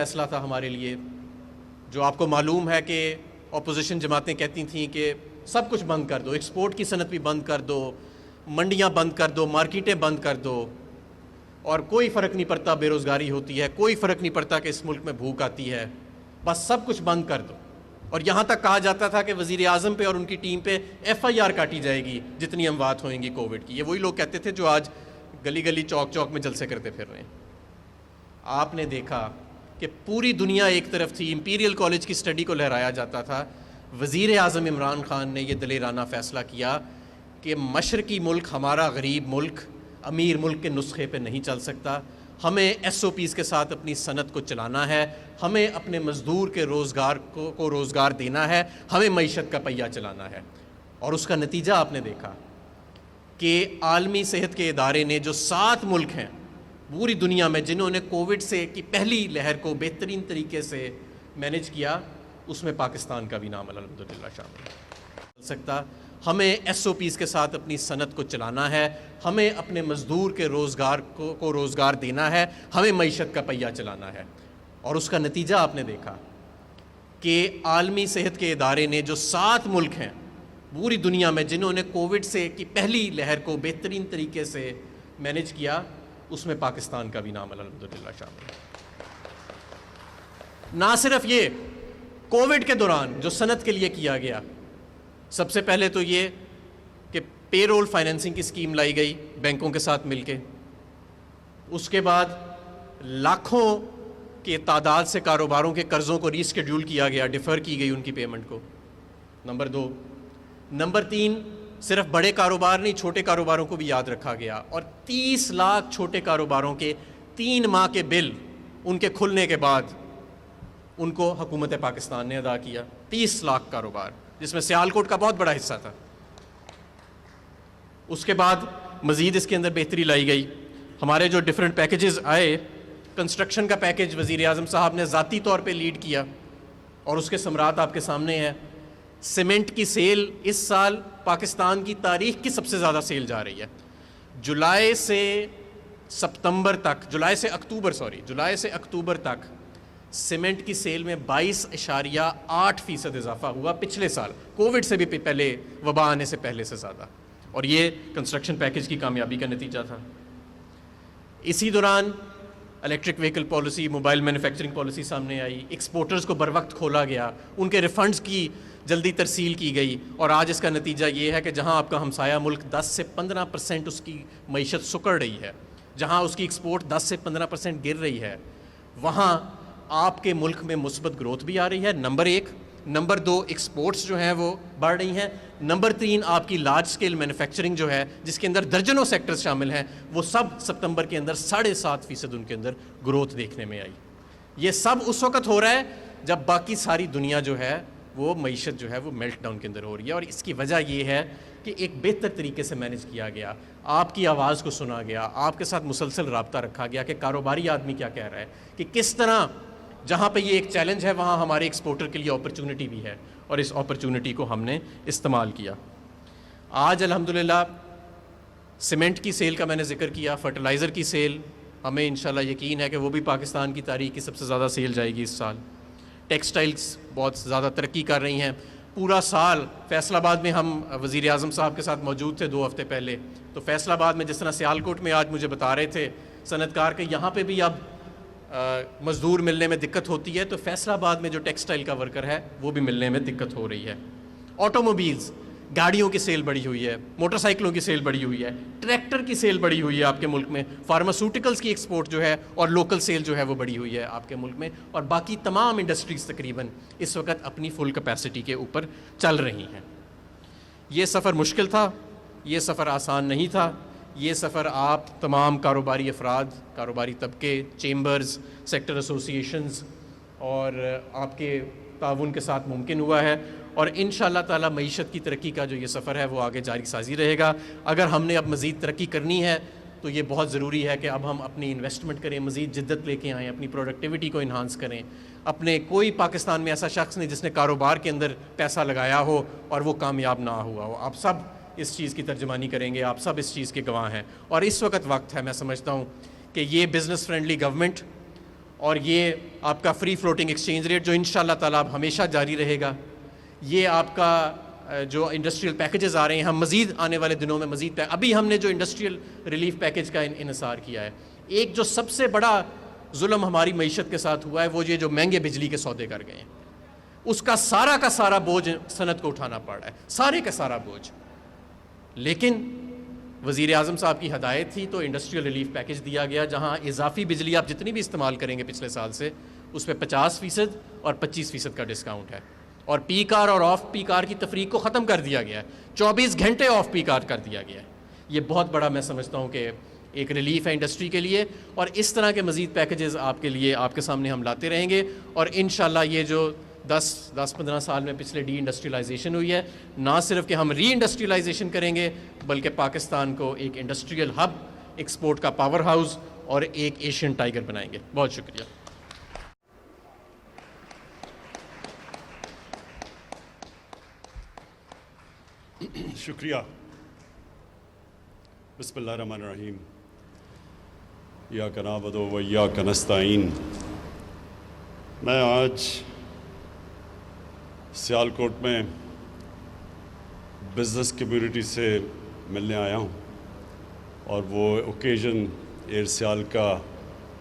فیصلہ تھا ہمارے لیے، جو آپ کو معلوم ہے کہ اپوزیشن جماعتیں کہتی تھیں کہ سب کچھ بند کر دو، ایکسپورٹ کی صنعت بھی بند کر دو، منڈیاں بند کر دو، مارکیٹیں بند کر دو، اور کوئی فرق نہیں پڑتا بے روزگاری ہوتی ہے، کوئی فرق نہیں پڑتا کہ اس ملک میں بھوک آتی ہے، بس سب کچھ بند کر دو۔ اور یہاں تک کہا جاتا تھا کہ وزیر اعظم پہ اور ان کی ٹیم پہ FIR کاٹی جائے گی جتنی اموات ہوئیں گی کووڈ کی۔ یہ وہی لوگ کہتے تھے جو آج گلی گلی چوک چوک میں جلسے کرتے پھر رہے ہیں۔ آپ نے دیکھا کہ پوری دنیا ایک طرف تھی، امپیریل کالج کی سٹڈی کو لہرایا جاتا تھا، وزیر اعظم عمران خان نے یہ دلیرانہ فیصلہ کیا کہ مشرقی ملک ہمارا غریب ملک امیر ملک کے نسخے پہ نہیں چل سکتا، ہمیں SOPs کے ساتھ اپنی صنعت کو چلانا ہے، ہمیں اپنے مزدور کے روزگار کو روزگار دینا ہے، ہمیں معیشت کا پہیہ چلانا ہے۔ اور اس کا نتیجہ آپ نے دیکھا کہ عالمی صحت کے ادارے نے جو 7 ملک ہیں پوری دنیا میں جنہوں نے کووڈ سے کی پہلی لہر کو بہترین طریقے سے مینیج کیا، اس میں پاکستان کا بھی نام الحمدللہ شامل ہے۔ سکتا ہمیں SOPs کے ساتھ اپنی صنعت کو چلانا ہے، ہمیں اپنے مزدور کے روزگار کو روزگار دینا ہے، ہمیں معیشت کا پہیہ چلانا ہے۔ اور اس کا نتیجہ آپ نے دیکھا کہ عالمی صحت کے ادارے نے جو 7 ملک ہیں پوری دنیا میں جنہوں نے کووڈ سے کی پہلی لہر کو بہترین طریقے سے مینیج کیا، اس میں پاکستان کا بھی نام الحمدللہ شامل ہے۔ نہ صرف یہ کووڈ کے دوران جو صنعت کے لیے کیا گیا، سب سے پہلے تو یہ کہ پے رول فائنینسنگ کی اسکیم لائی گئی بینکوں کے ساتھ مل کے، اس کے بعد لاکھوں کے تعداد سے کاروباروں کے قرضوں کو ری اسکیڈیول کیا گیا، ڈیفر کی گئی ان کی پیمنٹ کو، نمبر 2۔ نمبر 3، صرف بڑے کاروبار نہیں، چھوٹے کاروباروں کو بھی یاد رکھا گیا، اور 30 لاکھ چھوٹے کاروباروں کے 3 ماہ کے بل ان کے کھلنے کے بعد ان کو حکومت پاکستان نے ادا کیا۔ 30 لاکھ کاروبار، جس میں سیالکوٹ کا بہت بڑا حصہ تھا۔ اس کے بعد مزید اس کے اندر بہتری لائی گئی، ہمارے جو ڈیفرنٹ پیکیجز آئے، کنسٹرکشن کا پیکیج وزیر اعظم صاحب نے ذاتی طور پہ لیڈ کیا، اور اس کے ثمرات آپ کے سامنے ہیں۔ سیمنٹ کی سیل اس سال پاکستان کی تاریخ کی سب سے زیادہ سیل جا رہی ہے۔ جولائی سے اکتوبر تک سیمنٹ کی سیل میں 22.8% اضافہ ہوا، پچھلے سال کووڈ سے بھی پہلے، وبا آنے سے پہلے سے زیادہ، اور یہ کنسٹرکشن پیکیج کی کامیابی کا نتیجہ تھا۔ اسی دوران electric vehicle policy, mobile manufacturing policy سامنے آئی، ایکسپورٹرز کو بر وقت کھولا گیا، ان کے ریفنڈز کی جلدی ترسیل کی گئی، اور آج اس کا نتیجہ یہ ہے کہ جہاں آپ کا ہمسایہ ملک 10 سے 15% اس کی معیشت سکڑ رہی ہے، جہاں اس کی ایکسپورٹ 10 سے 15% گر رہی ہے، وہاں آپ کے ملک میں مثبت گروتھ بھی آ رہی ہے، نمبر 1۔ نمبر 2، ایکسپورٹس جو ہیں وہ بڑھ رہی ہیں۔ نمبر 3، آپ کی لارج سکیل مینوفیکچرنگ جو ہے، جس کے اندر درجنوں سیکٹرز شامل ہیں، وہ سب ستمبر کے اندر 7.5% ان کے اندر گروتھ دیکھنے میں آئی۔ یہ سب اس وقت ہو رہا ہے جب باقی ساری دنیا جو ہے وہ معیشت جو ہے وہ میلٹ ڈاؤن کے اندر ہو رہی ہے، اور اس کی وجہ یہ ہے کہ ایک بہتر طریقے سے مینیج کیا گیا، آپ کی آواز کو سنا گیا، آپ کے ساتھ مسلسل رابطہ رکھا گیا کہ کاروباری آدمی کیا کہہ رہا ہے، کہ کس طرح جہاں پہ یہ ایک چیلنج ہے وہاں ہمارے ایکسپورٹر کے لیے اپرچونٹی بھی ہے، اور اس اپرچونٹی کو ہم نے استعمال کیا۔ آج الحمدللہ سیمنٹ کی سیل کا میں نے ذکر کیا، فرٹیلائزر کی سیل ہمیں انشاءاللہ یقین ہے کہ وہ بھی پاکستان کی تاریخ کی سب سے زیادہ سیل جائے گی اس سال۔ ٹیکسٹائلز بہت زیادہ ترقی کر رہی ہیں، پورا سال فیصل آباد میں ہم وزیر اعظم صاحب کے ساتھ موجود تھے 2 ہفتے پہلے، تو فیصل آباد میں جس طرح سیالکوٹ میں آج مجھے بتا رہے تھے صنعت کار کہ یہاں پہ بھی اب مزدور ملنے میں دقت ہوتی ہے، تو فیصل آباد میں جو ٹیکسٹائل کا ورکر ہے وہ بھی ملنے میں دقت ہو رہی ہے۔ آٹو موبیلز، گاڑیوں کی سیل بڑھی ہوئی ہے، موٹر سائیکلوں کی سیل بڑھی ہوئی ہے، ٹریکٹر کی سیل بڑھی ہوئی ہے آپ کے ملک میں، فارماسوٹیکلز کی ایکسپورٹ جو ہے اور لوکل سیل جو ہے وہ بڑھی ہوئی ہے آپ کے ملک میں، اور باقی تمام انڈسٹریز تقریباً اس وقت اپنی فل کیپیسٹی کے اوپر چل رہی ہیں۔ یہ سفر مشکل تھا، یہ سفر آسان نہیں تھا، یہ سفر آپ تمام کاروباری افراد، کاروباری طبقے، چیمبرز، سیکٹر ایسوسیشنز اور آپ کے تعاون کے ساتھ ممکن ہوا ہے، اور انشاءاللہ تعالی معیشت کی ترقی کا جو یہ سفر ہے وہ آگے جاری سازی رہے گا۔ اگر ہم نے اب مزید ترقی کرنی ہے تو یہ بہت ضروری ہے کہ اب ہم اپنی انویسٹمنٹ کریں، مزید جدت لے کے آئیں، اپنی پروڈکٹیوٹی کو انہانس کریں۔ اپنے کوئی پاکستان میں ایسا شخص نہیں جس نے کاروبار کے اندر پیسہ لگایا ہو اور وہ کامیاب نہ ہوا ہو، آپ سب اس چیز کی ترجمانی کریں گے، آپ سب اس چیز کے گواہ ہیں، اور اس وقت ہے، میں سمجھتا ہوں کہ یہ بزنس فرینڈلی گورنمنٹ اور یہ آپ کا فری فلوٹنگ ایکسچینج ریٹ جو انشاءاللہ تعالیٰ اب ہمیشہ جاری رہے گا. یہ آپ کا جو انڈسٹریل پیکیجز آ رہے ہیں, ہم مزید آنے والے دنوں میں مزید ابھی ہم نے جو انڈسٹریل ریلیف پیکیج کا انحصار کیا ہے. ایک جو سب سے بڑا ظلم ہماری معیشت کے ساتھ ہوا ہے وہ یہ جو مہنگے بجلی کے سودے کر گئے ہیں, اس کا سارا بوجھ صنعت کو اٹھانا پڑ رہا ہے, سارے کا سارا بوجھ. لیکن وزیر اعظم صاحب کی ہدایت تھی تو انڈسٹریل ریلیف پیکیج دیا گیا, جہاں اضافی بجلی آپ جتنی بھی استعمال کریں گے پچھلے سال سے اس پہ 50% اور 25% کا ڈسکاؤنٹ ہے. اور پیک آر اور آف پیک آر کی تفریق کو ختم کر دیا گیا ہے, 24 گھنٹے آف پیک آر کر دیا گیا ہے. یہ بہت بڑا میں سمجھتا ہوں کہ ایک ریلیف ہے انڈسٹری کے لیے, اور اس طرح کے مزید پیکیجز آپ کے لیے آپ کے سامنے ہم لاتے رہیں گے. اور انشاءاللہ یہ جو 10-15 سال میں پچھلے ڈی انڈسٹریلائزیشن ہوئی ہے, نہ صرف کہ ہم ری انڈسٹریلائزیشن کریں گے بلکہ پاکستان کو ایک انڈسٹریل ہب, ایکسپورٹ کا پاور ہاؤس اور ایک ایشین ٹائیگر بنائیں گے. بہت شکریہ. شکریہ. بسم اللہ الرحمن الرحیم. ایاک نعبد و ایاک نستعین. میں آج سیالکوٹ میں بزنس کمیونٹی سے ملنے آیا ہوں, اور وہ اوکیزن ایئر سیال کا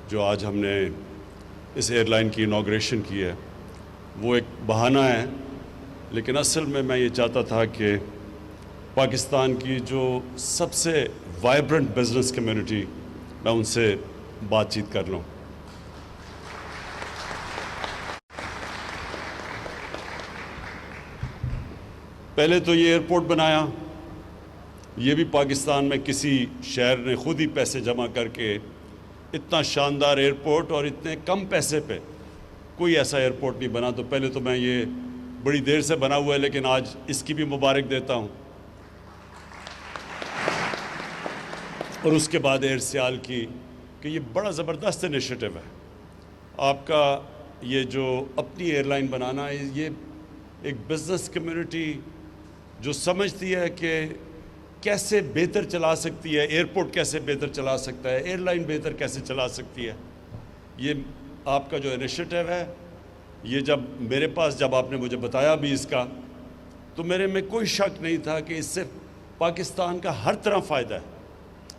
جو آج ہم نے اس ایئر لائن کی انوگریشن کی ہے وہ ایک بہانہ ہے, لیکن اصل میں یہ چاہتا تھا کہ پاکستان کی جو سب سے وائبرنٹ بزنس کمیونٹی, میں ان سے بات چیت کر لوں. پہلے تو یہ ایئرپورٹ بنایا, یہ بھی پاکستان میں کسی شہر نے خود ہی پیسے جمع کر کے اتنا شاندار ایئرپورٹ اور اتنے کم پیسے پہ کوئی ایسا ایئرپورٹ نہیں بنا. تو پہلے تو میں یہ بڑی دیر سے بنا ہوا ہے, لیکن آج اس کی بھی مبارک دیتا ہوں. اور اس کے بعد ایئر سیال کی کہ یہ بڑا زبردست انیشیٹو ہے آپ کا, یہ جو اپنی ایئر لائن بنانا ہے. یہ ایک بزنس کمیونٹی جو سمجھتی ہے کہ کیسے بہتر چلا سکتی ہے, ایئرپورٹ کیسے بہتر چلا سکتا ہے, ایئر لائن بہتر کیسے چلا سکتی ہے. یہ آپ کا جو انیشیٹو ہے, یہ جب میرے پاس جب آپ نے مجھے بتایا بھی اس کا, تو میرے میں کوئی شک نہیں تھا کہ اس سے پاکستان کا ہر طرح فائدہ ہے.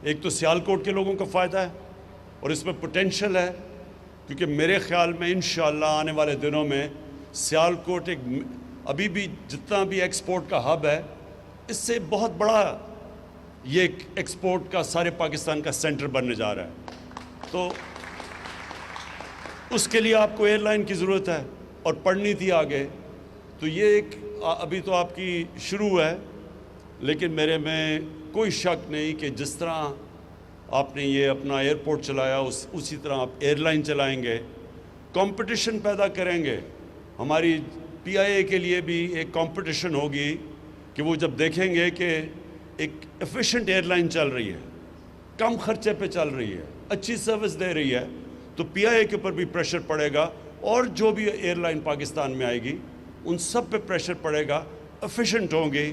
ایک تو سیالکوٹ کے لوگوں کا فائدہ ہے اور اس میں پوٹینشل ہے, کیونکہ میرے خیال میں انشاءاللہ آنے والے دنوں میں سیالکوٹ ایک ابھی بھی جتنا بھی ایکسپورٹ کا ہب ہے, اس سے بہت بڑا یہ ایکسپورٹ کا سارے پاکستان کا سینٹر بننے جا رہا ہے. تو اس کے لیے آپ کو ایئر لائن کی ضرورت ہے اور پڑھنی تھی آگے. تو یہ ایک ابھی تو آپ کی شروع ہے, لیکن میرے میں کوئی شک نہیں کہ جس طرح آپ نے یہ اپنا ایئرپورٹ چلایا اسی طرح آپ ایئر لائن چلائیں گے, کمپٹیشن پیدا کریں گے. ہماری پی آئی اے کے لیے بھی ایک کمپٹیشن ہوگی کہ وہ جب دیکھیں گے کہ ایک ایفیشینٹ ایئر لائن چل رہی ہے, کم خرچے پہ چل رہی ہے, اچھی سروس دے رہی ہے, تو پی آئی اے کے اوپر بھی پریشر پڑے گا, اور جو بھی ایئر لائن پاکستان میں آئے گی ان سب پہ پریشر پڑے گا. ایفیشینٹ ہوں گی,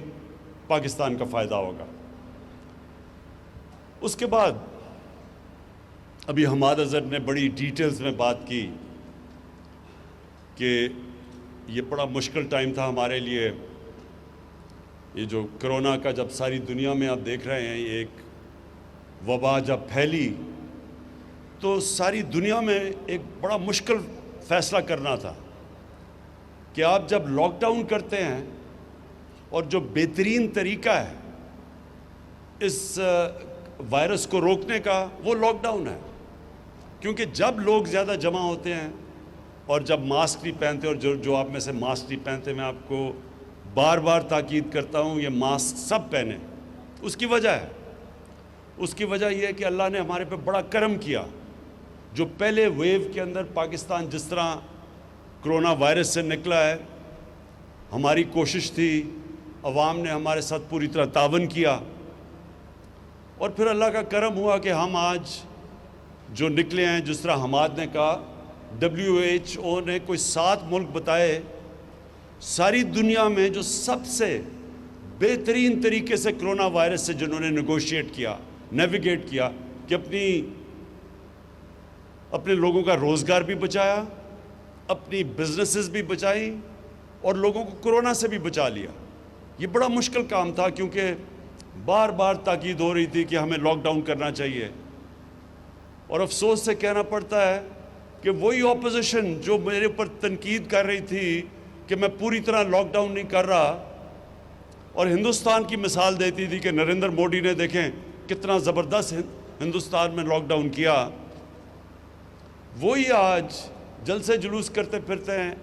پاکستان کا فائدہ ہوگا. اس کے بعد ابھی حماد اظہر نے بڑی ڈیٹیلز میں بات کی کہ یہ بڑا مشکل ٹائم تھا ہمارے لیے. یہ جو کرونا کا جب ساری دنیا میں آپ دیکھ رہے ہیں, یہ ایک وبا جب پھیلی تو ساری دنیا میں ایک بڑا مشکل فیصلہ کرنا تھا کہ آپ جب لاک ڈاؤن کرتے ہیں, اور جو بہترین طریقہ ہے اس وائرس کو روکنے کا وہ لاک ڈاؤن ہے. کیونکہ جب لوگ زیادہ جمع ہوتے ہیں اور جب ماسک نہیں پہنتے, اور جو آپ میں سے ماسک نہیں پہنتے, میں آپ کو بار بار تاکید کرتا ہوں یہ ماسک سب پہنیں. اس کی وجہ ہے, اس کی وجہ یہ ہے کہ اللہ نے ہمارے پہ بڑا کرم کیا. جو پہلے ویو کے اندر پاکستان جس طرح کرونا وائرس سے نکلا ہے, ہماری کوشش تھی, عوام نے ہمارے ساتھ پوری طرح تعاون کیا, اور پھر اللہ کا کرم ہوا کہ ہم آج جو نکلے ہیں, جس طرح حماد نے کہا, WHO نے کوئی 7 ملک بتائے ساری دنیا میں جو سب سے بہترین طریقے سے کرونا وائرس سے جنہوں نے نیگوشیٹ کیا, نیویگیٹ کیا, کہ اپنی اپنے لوگوں کا روزگار بھی بچایا، اپنی بزنسز بھی بچائیں اور لوگوں کو کورونا سے بھی بچا لیا۔ یہ بڑا مشکل کام تھا کیونکہ بار بار تاکید ہو رہی تھی کہ ہمیں لاک ڈاؤن کرنا چاہیے، اور افسوس سے کہنا پڑتا ہے کہ وہی اپوزیشن جو میرے اوپر تنقید کر رہی تھی کہ میں پوری طرح لاک ڈاؤن نہیں کر رہا اور ہندوستان کی مثال دیتی تھی کہ نریندر مودی نے دیکھیں کتنا زبردست ہندوستان میں لاک ڈاؤن کیا، وہی آج جلسے جلوس کرتے پھرتے ہیں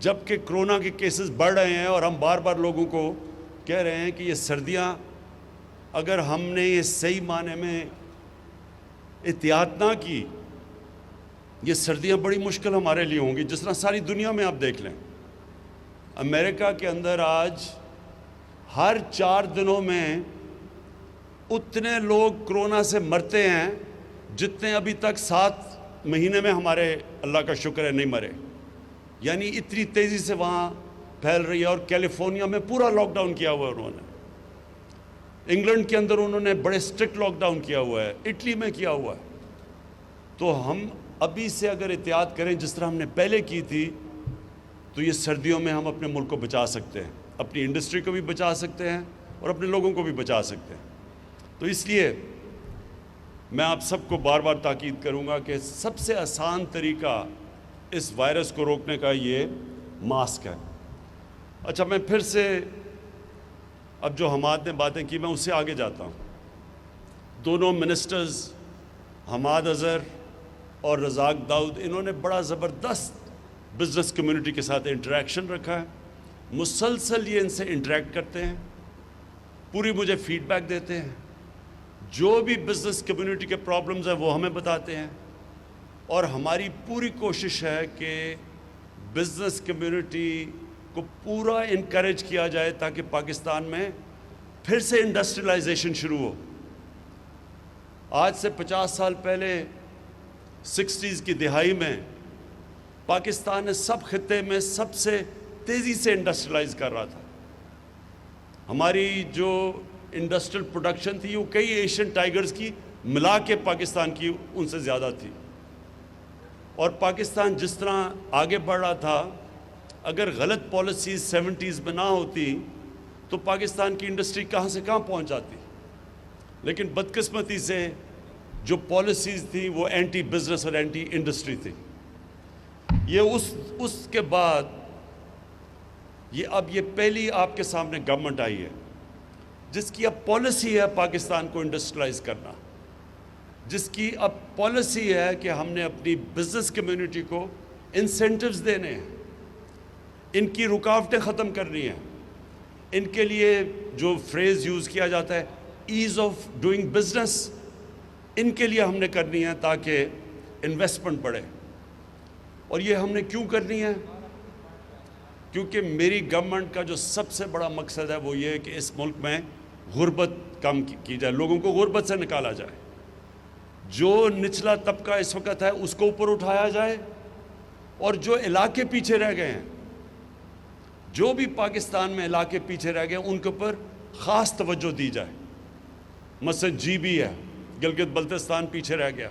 جبکہ کرونا کے کیسز بڑھ رہے ہیں، اور ہم بار بار لوگوں کو کہہ رہے ہیں کہ یہ سردیاں اگر ہم نے یہ صحیح معنی میں احتیاط نہ کی، یہ سردیاں بڑی مشکل ہمارے لیے ہوں گی۔ جس طرح ساری دنیا میں آپ دیکھ لیں، امریکہ کے اندر آج ہر 4 دنوں میں اتنے لوگ کرونا سے مرتے ہیں جتنے ابھی تک 7 مہینے میں ہمارے اللہ کا شکر ہے نہیں مرے، یعنی اتنی تیزی سے وہاں پھیل رہی ہے۔ اور کیلیفورنیا میں پورا لاک ڈاؤن کیا ہوا ہے انہوں نے، انگلینڈ کے اندر انہوں نے بڑے اسٹرکٹ لاک ڈاؤن کیا ہوا ہے، اٹلی میں کیا ہوا ہے۔ تو ہم ابھی سے اگر احتیاط کریں جس طرح ہم نے پہلے کی تھی تو یہ سردیوں میں ہم اپنے ملک کو بچا سکتے ہیں، اپنی انڈسٹری کو بھی بچا سکتے ہیں اور اپنے لوگوں کو بھی بچا سکتے ہیں۔ تو اس لیے میں آپ سب کو بار بار تاکید کروں گا کہ سب سے آسان طریقہ اس وائرس کو روکنے کا یہ ماسک ہے۔ اچھا، میں پھر سے اب جو حماد نے باتیں کی میں اس سے آگے جاتا ہوں۔ دونوں منسٹرز حماد اظہر اور رزاق داؤد، انہوں نے بڑا زبردست بزنس کمیونٹی کے ساتھ انٹریکشن رکھا ہے، مسلسل یہ ان سے انٹریکٹ کرتے ہیں، پوری مجھے فیڈ بیک دیتے ہیں، جو بھی بزنس کمیونٹی کے پرابلمز ہیں وہ ہمیں بتاتے ہیں، اور ہماری پوری کوشش ہے کہ بزنس کمیونٹی کو پورا انکریج کیا جائے تاکہ پاکستان میں پھر سے انڈسٹریلائزیشن شروع ہو۔ آج سے 50 سال پہلے 60s کی دہائی میں پاکستان نے سب خطے میں سب سے تیزی سے انڈسٹریلائز کر رہا تھا۔ ہماری جو انڈسٹریل پروڈکشن تھی وہ کئی ایشین ٹائیگرز کی ملا کے پاکستان کی ان سے زیادہ تھی، اور پاکستان جس طرح آگے بڑھ رہا تھا، اگر غلط پالیسیز 70s میں نہ ہوتی تو پاکستان کی انڈسٹری کہاں سے کہاں پہنچ جاتی، لیکن بدقسمتی سے جو پالیسیز تھی وہ اینٹی بزنس اور اینٹی انڈسٹری تھی۔ یہ اس کے بعد اب یہ پہلی آپ کے سامنے گورنمنٹ آئی ہے جس کی اب پالیسی ہے پاکستان کو انڈسٹریلائز کرنا، جس کی اب پالیسی ہے کہ ہم نے اپنی بزنس کمیونٹی کو انسینٹیوز دینے ہیں، ان کی رکاوٹیں ختم کرنی ہیں، ان کے لیے جو فریز یوز کیا جاتا ہے ایز آف ڈوئنگ بزنس، ان کے لیے ہم نے کرنی ہے تاکہ انویسٹمنٹ بڑھے۔ اور یہ ہم نے کیوں کرنی ہے؟ کیونکہ میری گورنمنٹ کا جو سب سے بڑا مقصد ہے وہ یہ ہے کہ اس ملک میں غربت کم کی جائے، لوگوں کو غربت سے نکالا جائے، جو نچلا طبقہ اس وقت ہے اس کو اوپر اٹھایا جائے، اور جو علاقے پیچھے رہ گئے ہیں، جو بھی پاکستان میں علاقے پیچھے رہ گئے ہیں ان کے اوپر خاص توجہ دی جائے۔ مثلا جی بی ہے، گلگت بلتستان پیچھے رہ گیا،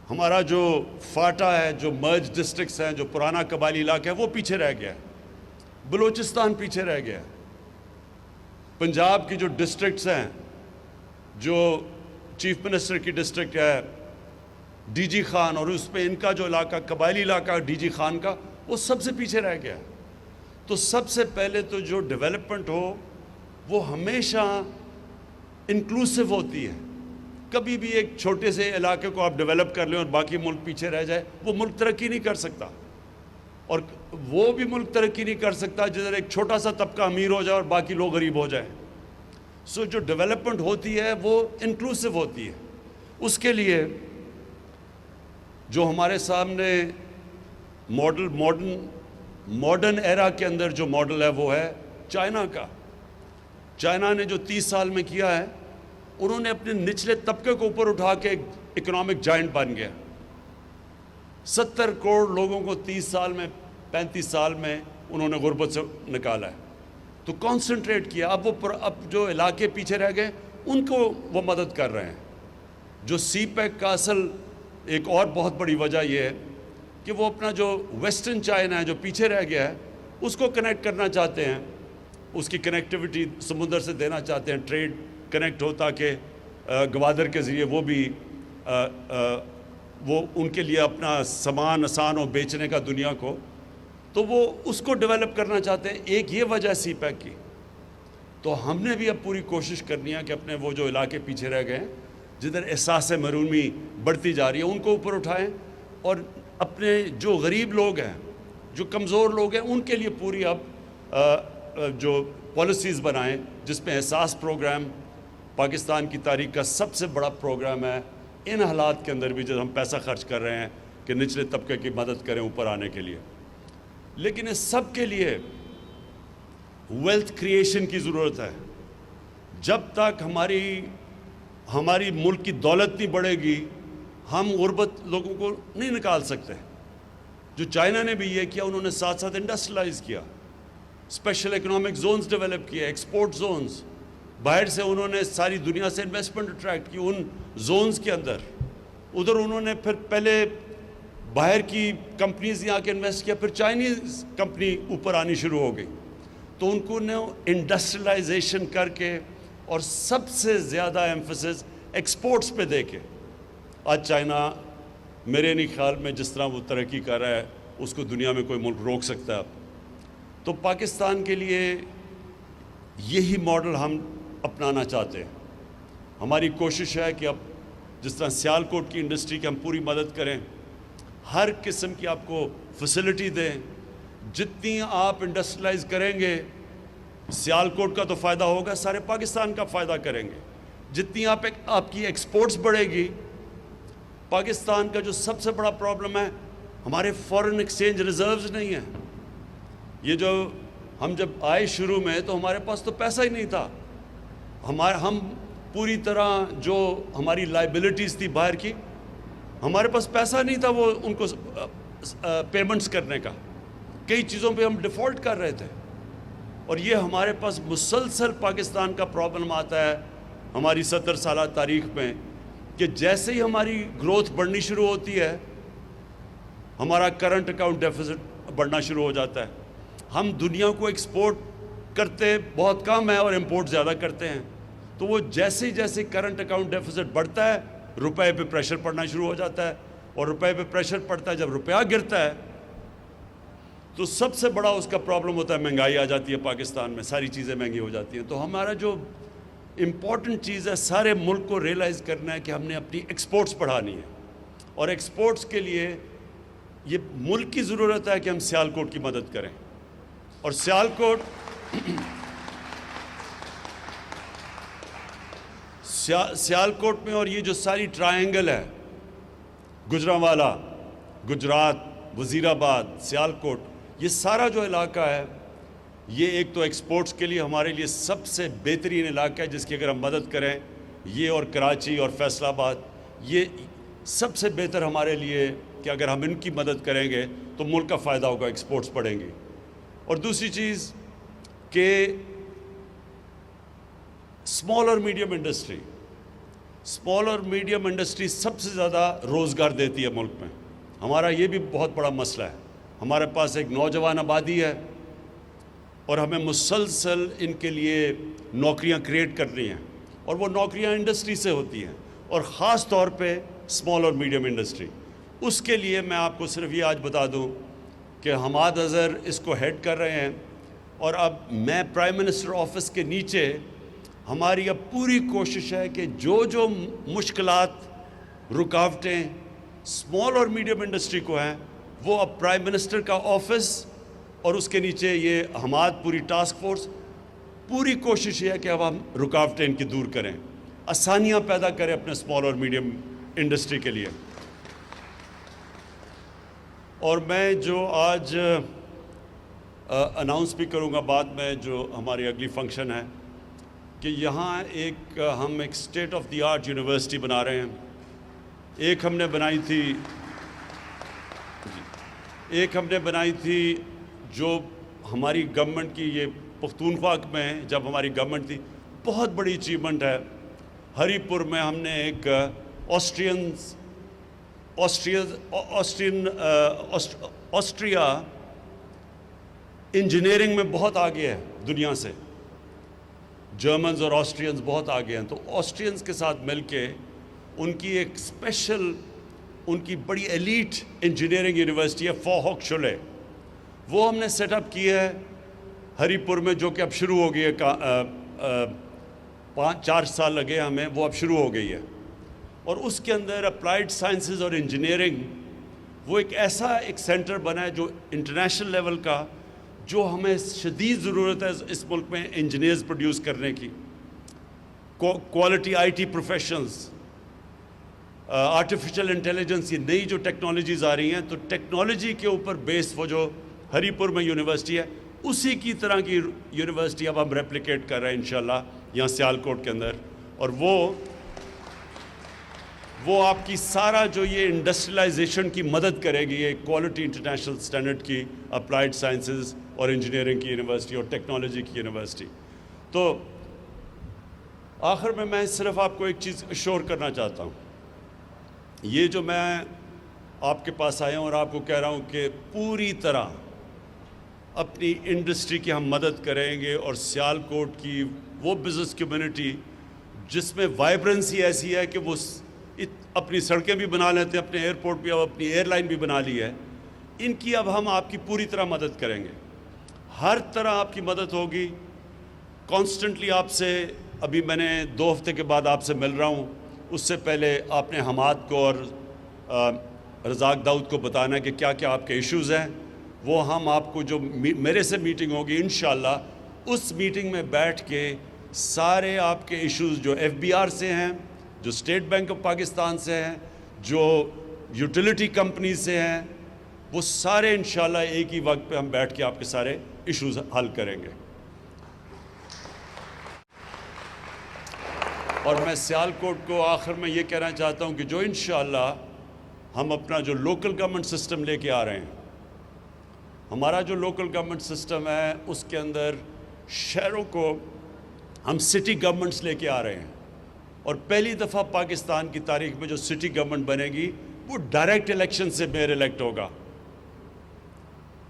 ہمارا جو فاٹا ہے، جو مرج ڈسٹرکٹس ہیں، جو پرانا قبائلی علاقہ ہے وہ پیچھے رہ گیا، بلوچستان پیچھے رہ گیا، پنجاب کی جو ڈسٹرکٹس ہیں، جو چیف منسٹر کی ڈسٹرکٹ ہے ڈی جی خان، اور اس پہ ان کا جو علاقہ قبائلی علاقہ ڈی جی خان کا، وہ سب سے پیچھے رہ گیا۔ تو سب سے پہلے تو جو ڈیولپمنٹ ہو وہ ہمیشہ انکلوسیو ہوتی ہے، کبھی بھی ایک چھوٹے سے علاقے کو آپ ڈیولپ کر لیں اور باقی ملک پیچھے رہ جائے، وہ ملک ترقی نہیں کر سکتا، اور وہ بھی ملک ترقی نہیں کر سکتا جدھر ایک چھوٹا سا طبقہ امیر ہو جائے اور باقی لوگ غریب ہو جائیں۔ سو جو ڈیولپمنٹ ہوتی ہے وہ انکلوسیو ہوتی ہے۔ اس کے لیے جو ہمارے سامنے ماڈرن ایرا کے اندر جو ماڈل ہے وہ ہے چائنا کا۔ چائنا نے جو 30 سال میں کیا ہے، انہوں نے اپنے نچلے طبقے کو اوپر اٹھا کے ایک اکنامک جائنٹ بن گیا، 70 کروڑ لوگوں کو 30 سال میں 35 سال میں انہوں نے غربت سے نکالا ہے۔ تو کانسنٹریٹ کیا، اب جو علاقے پیچھے رہ گئے ان کو وہ مدد کر رہے ہیں، جو سی پیک کا اصل ایک اور بہت بڑی وجہ یہ ہے کہ وہ اپنا جو ویسٹرن چائنا ہے جو پیچھے رہ گیا ہے اس کو کنیکٹ کرنا چاہتے ہیں, اس کی کنیکٹیوٹی سمندر سے دینا چاہتے ہیں, ٹریڈ کنیکٹ ہو تاکہ گوادر کے ذریعے وہ ان کے لیے اپنا سامان آسان ہو بیچنے کا دنیا کو, تو وہ اس کو ڈیولپ کرنا چاہتے ہیں. ایک یہ وجہ ہے سی پیک کی. تو ہم نے بھی اب پوری کوشش کرنی ہے کہ اپنے وہ جو علاقے پیچھے رہ گئے ہیں جدھر احساس محرومی بڑھتی جا رہی ہے ان کو اوپر اٹھائیں, اور اپنے جو غریب لوگ ہیں, جو کمزور لوگ ہیں, ان کے لیے پوری اب جو پالیسیز بنائیں جس میں احساس پروگرام پاکستان کی تاریخ کا سب سے بڑا پروگرام ہے. ان حالات کے اندر بھی جب ہم پیسہ خرچ کر رہے ہیں کہ نچلے طبقے کی مدد کریں اوپر آنے کے لیے, لیکن اس سب کے لیے ویلتھ کریشن کی ضرورت ہے. جب تک ہماری ملک کی دولت نہیں بڑھے گی ہم غربت لوگوں کو نہیں نکال سکتے. جو چائنا نے بھی یہ کیا, انہوں نے ساتھ ساتھ انڈسٹریلائز کیا, اسپیشل اکنامک زونز ڈیولپ کیے, ایکسپورٹ زونز, باہر سے انہوں نے ساری دنیا سے انویسٹمنٹ اٹریکٹ کی ان زونز کے اندر. ادھر انہوں نے پھر پہلے باہر کی کمپنیز یہاں کے انویسٹ کیا, پھر چائنیز کمپنی اوپر آنی شروع ہو گئی. تو ان کو نے انڈسٹریلائزیشن کر کے اور سب سے زیادہ ایمفسس ایکسپورٹس پہ دے کے آج چائنا میرے نہیں خیال میں جس طرح وہ ترقی کر رہا ہے اس کو دنیا میں کوئی ملک روک سکتا ہے. تو پاکستان کے لیے یہی ماڈل ہم اپنانا چاہتے ہیں. ہماری کوشش ہے کہ اب جس طرح سیالکوٹ کی انڈسٹری کی ہم پوری مدد کریں, ہر قسم کی آپ کو فیسلٹی دیں. جتنی آپ انڈسٹریلائز کریں گے سیالکوٹ کا تو فائدہ ہوگا, سارے پاکستان کا فائدہ کریں گے. جتنی آپ کی ایکسپورٹس بڑھے گی, پاکستان کا جو سب سے بڑا پرابلم ہے ہمارے فورن ایکسچینج ریزروز نہیں ہیں. یہ جو ہم جب آئے شروع میں تو ہمارے پاس تو پیسہ ہی نہیں تھا. ہم پوری طرح جو ہماری لائبلٹیز تھی باہر کی, ہمارے پاس پیسہ نہیں تھا وہ ان کو پیمنٹس کرنے کا. کئی چیزوں پہ ہم ڈیفالٹ کر رہے تھے, اور یہ ہمارے پاس مسلسل پاکستان کا پرابلم آتا ہے ہماری 70 سالہ تاریخ میں کہ جیسے ہی ہماری گروتھ بڑھنی شروع ہوتی ہے ہمارا کرنٹ اکاؤنٹ ڈیفیسٹ بڑھنا شروع ہو جاتا ہے. ہم دنیا کو ایکسپورٹ کرتے بہت کم ہے اور امپورٹ زیادہ کرتے ہیں. تو وہ جیسے جیسے کرنٹ اکاؤنٹ ڈیفیسٹ بڑھتا ہے روپے پہ پریشر پڑنا شروع ہو جاتا ہے, اور روپے پہ پریشر پڑتا ہے, جب روپیہ گرتا ہے تو سب سے بڑا اس کا پرابلم ہوتا ہے مہنگائی آ جاتی ہے پاکستان میں, ساری چیزیں مہنگی ہو جاتی ہیں. تو ہمارا جو امپورٹنٹ چیز ہے سارے ملک کو ریئلائز کرنا ہے کہ ہم نے اپنی ایکسپورٹس بڑھانی ہے, اور ایکسپورٹس کے لیے یہ ملک کی ضرورت ہے کہ ہم سیالکوٹ کی مدد کریں. اور سیالکوٹ میں اور یہ جو ساری ٹرائنگل ہے, گجرانوالہ, گجرات, وزیر آباد, سیالکوٹ, یہ سارا جو علاقہ ہے یہ ایک تو ایکسپورٹس کے لیے ہمارے لیے سب سے بہترین علاقہ ہے جس کی اگر ہم مدد کریں, یہ اور کراچی اور فیصل آباد, یہ سب سے بہتر ہمارے لیے کہ اگر ہم ان کی مدد کریں گے تو ملک کا فائدہ ہوگا, ایکسپورٹس بڑھیں گی. اور دوسری چیز کہ اسمال اور میڈیم انڈسٹری سب سے زیادہ روزگار دیتی ہے ملک میں. ہمارا یہ بھی بہت بڑا مسئلہ ہے. ہمارے پاس ایک نوجوان آبادی ہے اور ہمیں مسلسل ان کے لیے نوکریاں کریٹ کرنی ہیں, اور وہ نوکریاں انڈسٹری سے ہوتی ہیں, اور خاص طور پہ اسمال اور میڈیم انڈسٹری. اس کے لیے میں آپ کو صرف یہ آج بتا دوں کہ حماد اظہر اس کو ہیڈ کر رہے ہیں, اور اب میں پرائم منسٹر آفس کے نیچے ہماری اب پوری کوشش ہے کہ جو مشکلات, رکاوٹیں اسمال اور میڈیم انڈسٹری کو ہیں وہ اب پرائم منسٹر کا آفس اور اس کے نیچے یہ حماد پوری ٹاسک فورس, پوری کوشش یہ ہے کہ اب ہم رکاوٹیں ان کی دور کریں, آسانیاں پیدا کریں اپنے اسمال اور میڈیم انڈسٹری کے لیے. اور میں جو آج اناؤنس بھی کروں گا بعد میں جو ہماری اگلی فنکشن ہے کہ یہاں ہم ایک state of the art university بنا رہے ہیں. ایک ہم نے بنائی تھی جو ہماری گورنمنٹ کی, یہ پختونخوا میں جب ہماری گورنمنٹ تھی, بہت بڑی اچیومنٹ ہے. ہری پور میں ہم نے ایک آسٹریا انجینئرنگ میں بہت آگے ہے دنیا سے. جرمنز اور آسٹرینز بہت آگے ہیں. تو آسٹرینز کے ساتھ مل کے ان کی ایک اسپیشل، ان کی بڑی ایلیٹ انجینئرنگ یونیورسٹی ہے فوہوک شولے. وہ ہم نے سیٹ اپ کی ہے ہری پور میں، جو کہ اب شروع ہو گئی ہے. 4 سال لگے ہمیں، وہ اب شروع ہو گئی ہے. اور اس کے اندر اپلائیڈ سائنسز اور انجینئرنگ وہ ایک ایسا ایک سینٹر بنا ہے جو انٹرنیشنل لیول کا، جو ہمیں شدید ضرورت ہے اس ملک میں انجینئرز پروڈیوس کرنے کی. Quality I T professionals, artificial intelligence, یہ نئی جو ٹیکنالوجیز آ رہی ہیں، تو ٹیکنالوجی کے اوپر بیس وہ جو ہری پور میں یونیورسٹی ہے، اسی کی طرح کی یونیورسٹی اب ہم ریپلیکیٹ کر رہے ہیں انشاءاللہ یہاں سیالکوٹ کے اندر. اور وہ آپ کی سارا جو یہ انڈسٹریلائزیشن کی مدد کرے گی، یہ کوالٹی انٹرنیشنل سٹینڈرڈ کی اپلائیڈ سائنسز اور انجینئرنگ کی یونیورسٹی اور ٹیکنالوجی کی یونیورسٹی. تو آخر میں صرف آپ کو ایک چیز اشور کرنا چاہتا ہوں. یہ جو میں آپ کے پاس آیا ہوں اور آپ کو کہہ رہا ہوں کہ پوری طرح اپنی انڈسٹری کی ہم مدد کریں گے، اور سیالکوٹ کی وہ بزنس کمیونٹی جس میں وائبرنسی ایسی ہے کہ وہ اپنی سڑکیں بھی بنا لیتے ہیں، اپنے ایئرپورٹ بھی، اب اپنی ایئر لائن بھی بنا لی ہے، ان کی اب ہم آپ کی پوری طرح مدد کریں گے. ہر طرح آپ کی مدد ہوگی. کانسٹنٹلی آپ سے، ابھی میں نے 2 ہفتے کے بعد آپ سے مل رہا ہوں، اس سے پہلے آپ نے حماد کو اور رزاق داؤد کو بتانا ہے کہ کیا کیا آپ کے ایشوز ہیں. وہ ہم آپ کو جو میرے سے میٹنگ ہوگی انشاءاللہ، اس میٹنگ میں بیٹھ کے سارے آپ کے ایشوز جو ایف بی آر سے ہیں، جو اسٹیٹ بینک آف پاکستان سے ہیں، جو یوٹیلیٹی کمپنیز سے ہیں، وہ سارے انشاءاللہ ایک ہی وقت پہ ہم بیٹھ کے آپ کے سارے ایشوز حل کریں گے. اور میں سیالکوٹ کو آخر میں یہ کہنا چاہتا ہوں کہ جو انشاءاللہ ہم اپنا جو لوکل گورنمنٹ سسٹم لے کے آ رہے ہیں، ہمارا جو لوکل گورنمنٹ سسٹم ہے اس کے اندر شہروں کو ہم سٹی گورنمنٹس لے کے آ رہے ہیں. اور پہلی دفعہ پاکستان کی تاریخ میں جو سٹی گورنمنٹ بنے گی وہ ڈائریکٹ الیکشن سے میئر الیکٹ ہوگا.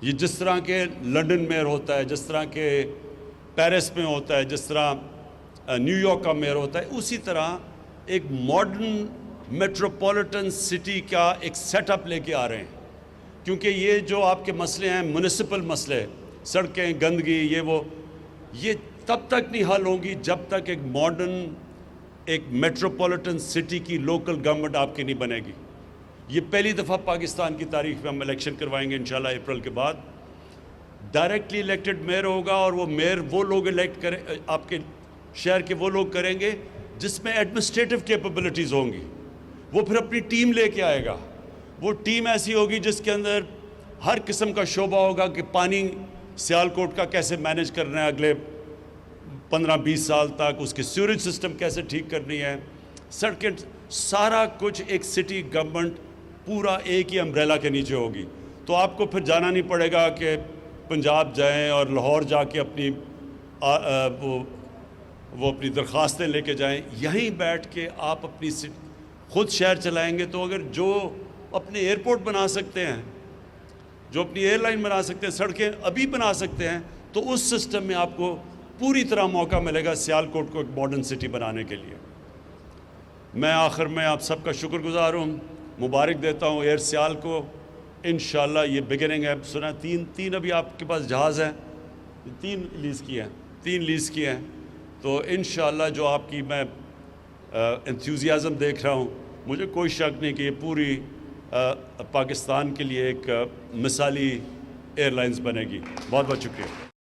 یہ جس طرح کے لنڈن میئر ہوتا ہے، جس طرح کے پیرس میں ہوتا ہے، جس طرح نیو یارک کا میئر ہوتا ہے، اسی طرح ایک ماڈرن میٹروپولیٹن سٹی کا ایک سیٹ اپ لے کے آ رہے ہیں. کیونکہ یہ جو آپ کے مسئلے ہیں، میونسپل مسئلے، سڑکیں، گندگی، یہ تب تک نہیں حل ہوں گی جب تک ایک ماڈرن، ایک میٹروپولیٹن سٹی کی لوکل گورنمنٹ آپ کی نہیں بنے گی. یہ پہلی دفعہ پاکستان کی تاریخ میں ہم الیکشن کروائیں گے انشاءاللہ اپریل کے بعد. ڈائریکٹلی الیکٹڈ میئر ہوگا، اور وہ میئر وہ لوگ الیکٹ کریں، آپ کے شہر کے وہ لوگ کریں گے جس میں ایڈمنسٹریٹو کیپبلٹیز ہوں گی. وہ پھر اپنی ٹیم لے کے آئے گا. وہ ٹیم ایسی ہوگی جس کے اندر ہر قسم کا شعبہ ہوگا کہ پانی سیالکوٹ کا کیسے مینیج کرنا ہے اگلے 15-20 سال تک، اس کے سیوریج سسٹم کیسے ٹھیک کرنی ہے، سڑکیں، سارا کچھ ایک سٹی گورنمنٹ پورا ایک ہی امبریلا کے نیچے ہوگی. تو آپ کو پھر جانا نہیں پڑے گا کہ پنجاب جائیں اور لاہور جا کے اپنی وہ اپنی درخواستیں لے کے جائیں. یہیں بیٹھ کے آپ اپنی خود شہر چلائیں گے. تو اگر جو اپنے ایئرپورٹ بنا سکتے ہیں، جو اپنی ایئر لائن بنا سکتے ہیں، سڑکیں ابھی بنا سکتے ہیں، تو اس سسٹم میں آپ کو پوری طرح موقع ملے گا سیالکوٹ کو ایک ماڈرن سٹی بنانے کے لیے. میں آخر میں آپ سب کا شکر گزار ہوں، مبارک دیتا ہوں ایئر سیال کو. انشاءاللہ یہ بگننگ ہے. سنا تین ابھی آپ کے پاس جہاز ہیں، 3 لیز کیے ہیں. تو انشاءاللہ جو آپ کی میں انتھیوزیازم دیکھ رہا ہوں، مجھے کوئی شک نہیں کہ یہ پوری پاکستان کے لیے ایک مثالی ایئر لائنز بنے گی. بہت بہت شکریہ.